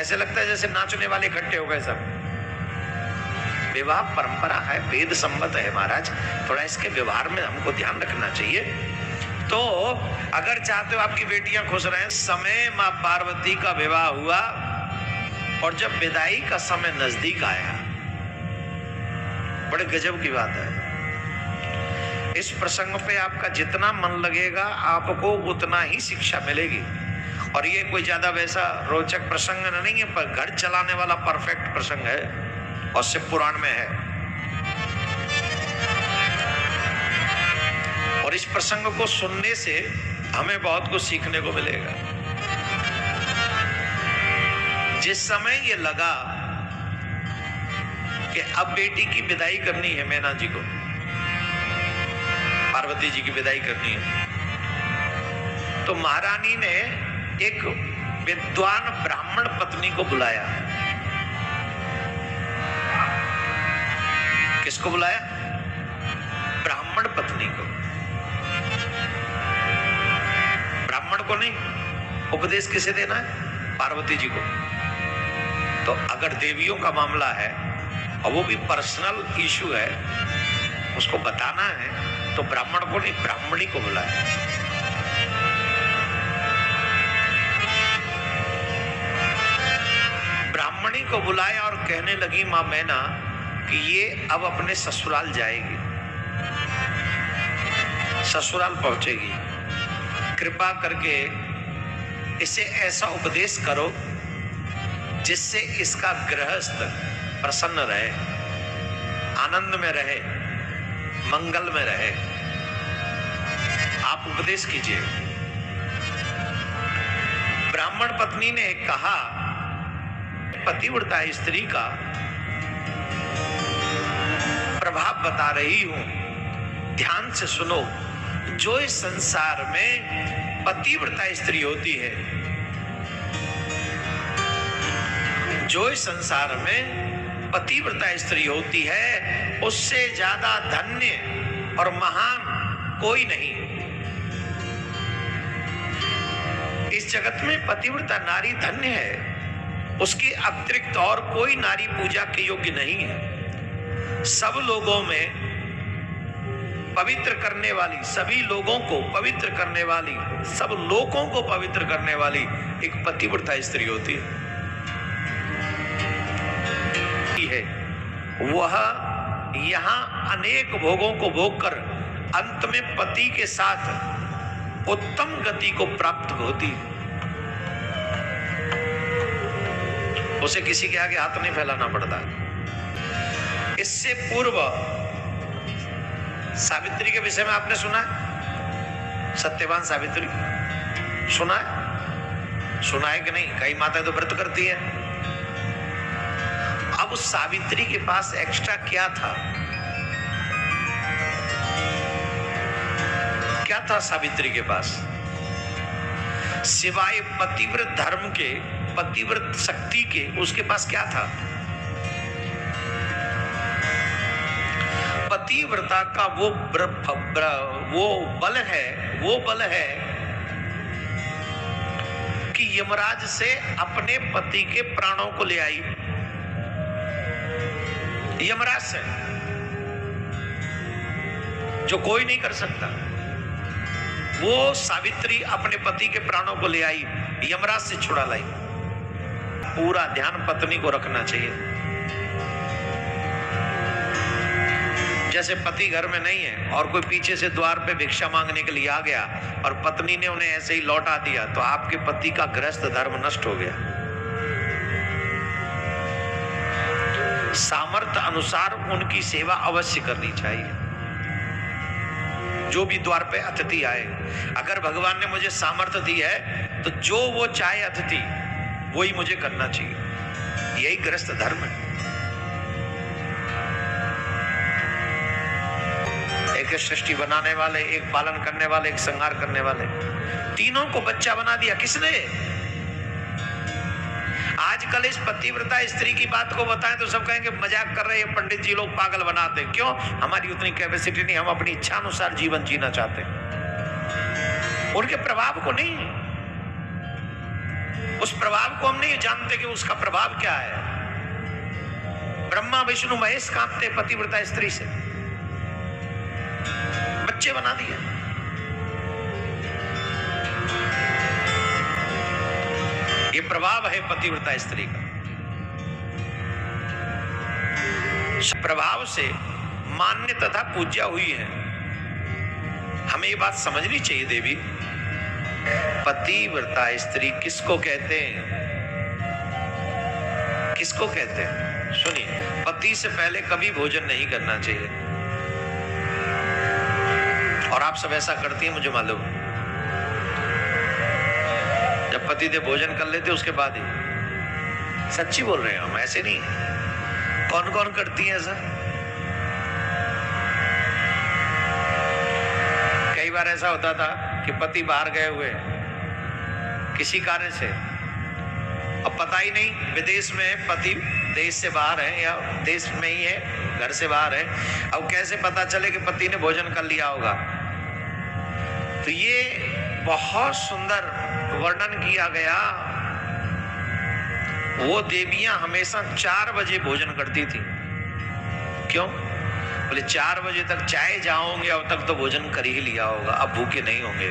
ऐसे लगता है जैसे नाचने वाले इकट्ठे हो गए सब। विवाह परंपरा है, वेद सम्मत है महाराज, थोड़ा इसके व्यवहार में हमको ध्यान रखना चाहिए। तो अगर चाहते हो आपकी बेटियां खुश रहें, समय मां पार्वती का विवाह हुआ और जब विदाई का समय नजदीक आया, बड़े गजब की बात है। इस प्रसंग पे आपका जितना मन लगेगा आपको उतना ही शिक्षा मिलेगी। और ये कोई ज्यादा वैसा रोचक प्रसंग नहीं है, पर घर चलाने वाला परफेक्ट प्रसंग है और शिव पुराण में है। और इस प्रसंग को सुनने से हमें बहुत कुछ सीखने को मिलेगा। जिस समय ये लगा कि अब बेटी की विदाई करनी है, मैना जी को, पार्वती जी की विदाई करनी है, तो महारानी ने एक विद्वान ब्राह्मण पत्नी को बुलाया। किसको बुलाया? ब्राह्मण पत्नी को। ब्राह्मण को नहीं, उपदेश किसे देना है? पार्वती जी को। तो अगर देवियों का मामला है और वो भी पर्सनल इशू है, उसको बताना है, तो ब्राह्मण को नहीं, ब्राह्मणी को बुलाया। ब्राह्मणी को बुलाया और कहने लगी मां मैना कि ये अब अपने ससुराल जाएगी, ससुराल पहुंचेगी, कृपा करके इसे ऐसा उपदेश करो जिससे इसका गृहस्थ प्रसन्न रहे, आनंद में रहे, मंगल में रहे। आप उपदेश कीजिए। ब्राह्मण पत्नी ने कहा, पतिव्रता स्त्री का प्रभाव बता रही हूं, ध्यान से सुनो। जो इस संसार में पतिव्रता स्त्री होती है, जो इस संसार में पतिव्रता स्त्री होती है, उससे ज्यादा धन्य और महान कोई नहीं। इस जगत में पतिव्रता नारी धन्य है, उसके अतिरिक्त और कोई नारी पूजा के योग्य नहीं है। सब लोगों में पवित्र करने वाली, सभी लोगों को पवित्र करने वाली, सब लोगों को पवित्र करने वाली एक पतिव्रता स्त्री होती है। वह यहाँ अनेक भोगों को भोग कर अंत में पति के साथ उत्तम गति को प्राप्त होती है। उसे किसी के आगे हाथ नहीं फैलाना पड़ता। इससे पूर्व सावित्री के विषय में आपने सुना है? सत्यवान सावित्री सुना है? सुना है कि नहीं? कई माताएं तो व्रत करती है। अब उस सावित्री के पास एक्स्ट्रा क्या था? क्या था सावित्री के पास? सिवाय पतिव्रत धर्म के, पतिव्रत शक्ति के, उसके पास क्या था? पतिव्रता का वो बल है कि यमराज से अपने पति के प्राणों को ले आई। यमराज से, जो कोई नहीं कर सकता, वो सावित्री अपने पति के प्राणों को ले आई, यमराज से छुड़ा लाई। पूरा ध्यान पत्नी को रखना चाहिए। जैसे पति घर में नहीं है और कोई पीछे से द्वार पे भिक्षा मांगने के लिए आ गया और पत्नी ने उन्हें ऐसे ही लौटा दिया, तो आपके पति का गृहस्थ धर्म नष्ट हो गया। सामर्थ्य अनुसार उनकी सेवा अवश्य करनी चाहिए। जो भी द्वार पे अतिथि आए, अगर भगवान ने मुझे सामर्थ्य दी है तो जो वो चाहे अतिथि, वही मुझे करना चाहिए। यही गृहस्थ धर्म है। एक सृष्टि बनाने वाले, एक पालन करने वाले, एक संहार करने वाले, तीनों को बच्चा बना दिया किसने? आजकल इस पतिव्रता स्त्री की बात को बताएं तो सब कहेंगे मजाक कर रहे हैं पंडित जी, लोग पागल बनाते। क्यों? हमारी उतनी कैपेसिटी नहीं, हम अपनी इच्छा अनुसार जीवन जीना चाहते हैं, उनके प्रभाव को नहीं। उस प्रभाव को हम नहीं जानते कि उसका प्रभाव क्या है। ब्रह्मा विष्णु महेश कांपते पतिव्रता स्त्री से, बच्चे बना दिए। ये प्रभाव है पतिव्रता स्त्री का। प्रभाव से मान्य तथा पूज्या हुई है। हमें ये बात समझनी चाहिए देवी, पतिव्रता स्त्री किसको कहते हैं? किसको कहते हैं? सुनिए, पति से पहले कभी भोजन नहीं करना चाहिए, और आप सब ऐसा करती हैं मुझे मालूम। जब पति देव भोजन कर लेते उसके बाद ही, सच्ची बोल रहे हैं हम, ऐसे नहीं। कौन कौन करती है ऐसा? कई बार ऐसा होता था कि पति बाहर गए हुए किसी कार्य से, अब पता ही नहीं विदेश में है, पति देश से बाहर है या देश में ही है, घर से बाहर है। अब कैसे पता चले कि पति ने भोजन कर लिया होगा? तो ये बहुत सुंदर वर्णन किया गया। वो देवियां हमेशा 4 बजे भोजन करती थी। क्यों? बोले 4 बजे तक चाहे जाओगे, अब तक तो भोजन कर ही लिया होगा, अब भूखे नहीं होंगे।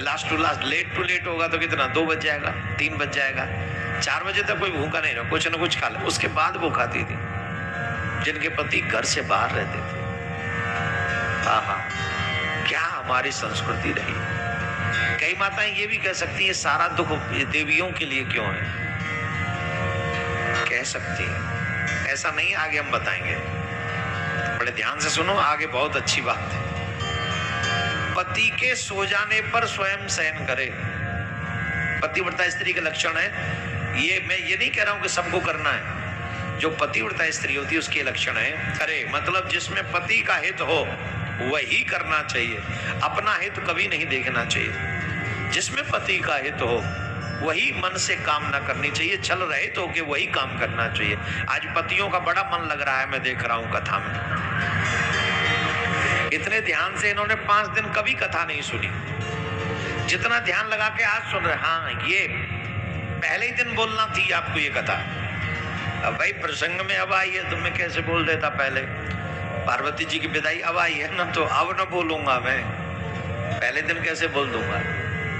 Last to last, late to late होगा तो कितना, 2 बज जाएगा, 3 बज जाएगा। 4 बजे तक कोई भूखा नहीं रहा, कुछ न कुछ खा ले, उसके बाद वो खाती थी। जिनके पति घर से बाहर रहते थे। आहा, क्या हमारी संस्कृति रही। कई माताएं ये भी कह सकती है सारा दुख देवियों के लिए क्यों है, कह सकती है। ऐसा नहीं, आगे हम बताएंगे, बड़े ध्यान से सुनो, आगे बहुत अच्छी बात है। पति के सो जाने पर स्वयं शयन करे, पतिव्रता स्त्री का लक्षण है ये। मैं ये नहीं कह रहा हूं कि सबको करना है, जो पतिव्रता स्त्री होती है उसके लक्षण है। करे मतलब जिसमें पति का हित हो वही करना चाहिए, अपना हित कभी नहीं देखना चाहिए। जिसमें पति का हित हो वही मन से काम ना करनी चाहिए, छल रहे तो कि वही काम करना चाहिए। आज पतियों का बड़ा मन लग रहा है, मैं देख रहा हूं कथा में, इतने ध्यान से इन्होंने 5 दिन कभी कथा नहीं सुनी, जितना ध्यान लगा के आज सुन रहे। हाँ, ये पहले ही दिन बोलना थी आपको ये कथा। अब भाई प्रसंग में अब आई है तो मैं कैसे बोल देता पहले। पार्वती जी की विदाई अब आई है ना, तो अब न बोलूंगा मैं, पहले दिन कैसे बोल दूंगा।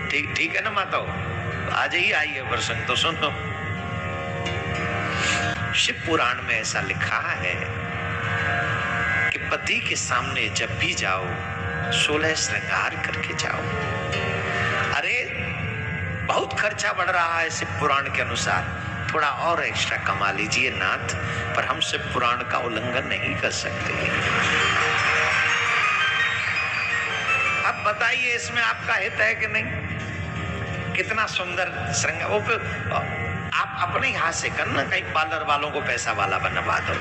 ठीक है ना माताओ, आज ही आई है प्रसंग तो सुनो। शिव पुराण में ऐसा लिखा है कि पति के सामने जब भी जाओ 16 श्रृंगार करके जाओ। अरे बहुत खर्चा बढ़ रहा है शिव पुराण के अनुसार, थोड़ा और एक्स्ट्रा कमा लीजिए नाथ, पर हम शिव पुराण का उल्लंघन नहीं कर सकते। अब बताइए इसमें आपका हित है कि नहीं? कितना सुंदर श्रृंगार, वो आप अपने हाथ से करना, कहीं पार्लर वालों को पैसा वाला बनवा दो,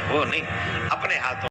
वो नहीं, अपने हाथों